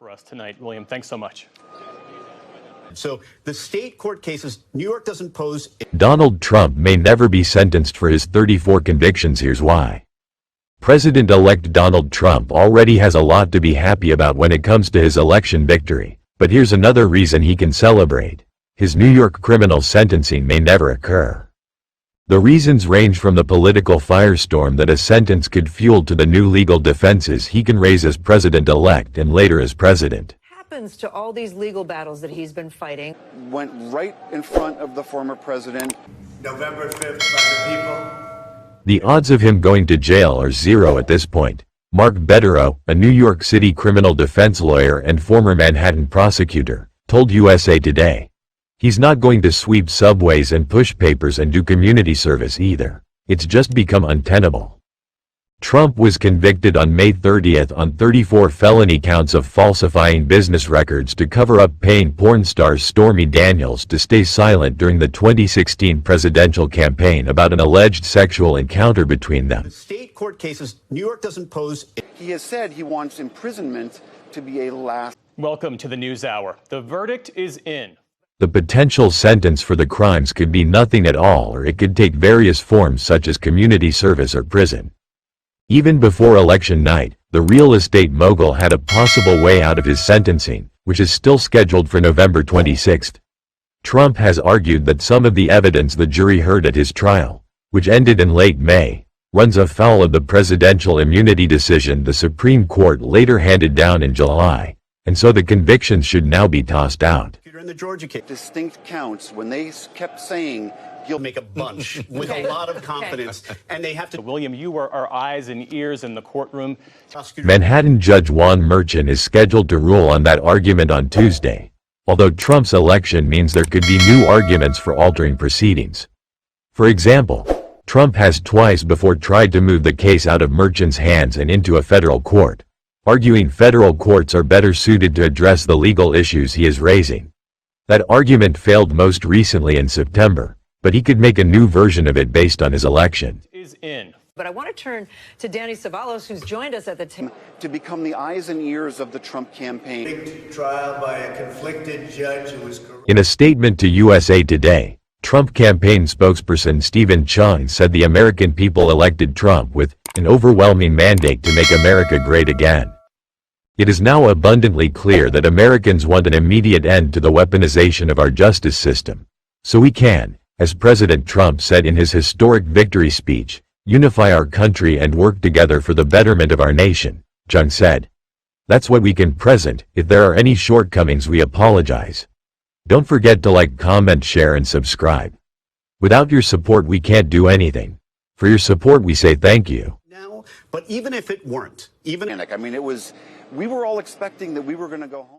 for us tonight. William, thanks so much. So the state court cases, New York doesn't pose. Donald Trump may never be sentenced for his 34 convictions. Here's why. President-elect Donald Trump already has a lot to be happy about when it comes to his election victory. But here's another reason he can celebrate. His New York criminal sentencing may never occur. The reasons range from the political firestorm that a sentence could fuel to the new legal defenses he can raise as president-elect and later as president. Happens to all these legal battles that he's been fighting. Went right in front of the former president. November 5th by the people. The odds of him going to jail are zero at this point. Mark Betterow, a New York City criminal defense lawyer and former Manhattan prosecutor, told USA Today. He's not going to sweep subways and push papers and do community service either. It's just become untenable. Trump was convicted on May 30th on 34 felony counts of falsifying business records to cover up paying porn star Stormy Daniels to stay silent during the 2016 presidential campaign about an alleged sexual encounter between them. The state court cases, New York doesn't pose. He has said he wants imprisonment to be a last. Welcome to the NewsHour. The verdict is in. The potential sentence for the crimes could be nothing at all, or it could take various forms such as community service or prison. Even before election night, the real estate mogul had a possible way out of his sentencing, which is still scheduled for November 26. Trump has argued that some of the evidence the jury heard at his trial, which ended in late May, runs afoul of the presidential immunity decision the Supreme Court later handed down in July, and so the convictions should now be tossed out. In the Georgia case, Distinct counts when they kept saying you'll make a bunch with a lot of confidence, and they have to. William, you were our eyes and ears in the courtroom. Manhattan Judge Juan Merchan is scheduled to rule on that argument on Tuesday, although Trump's election means there could be new arguments for altering proceedings. For example, Trump has twice before tried to move the case out of Merchan's hands and into a federal court, arguing federal courts are better suited to address the legal issues he is raising. That argument failed most recently in September, but he could make a new version of it based on his election. Is in. But I want to turn to Danny Savalos, who's joined us at the to become the eyes and ears of the Trump campaign. Big trial by a conflicted judge who was corrupt. In a statement to USA Today, Trump campaign spokesperson Stephen Chung said the American people elected Trump with an overwhelming mandate to make America great again. It is now abundantly clear that Americans want an immediate end to the weaponization of our justice system. So we can, as President Trump said in his historic victory speech, unify our country and work together for the betterment of our nation, Chung said. That's what we can present. If there are any shortcomings, we apologize. Don't forget to like, comment, share, and subscribe. Without your support, we can't do anything. For your support, we say thank you. Now, but even if it weren't, I mean, we were all expecting that we were going to go home.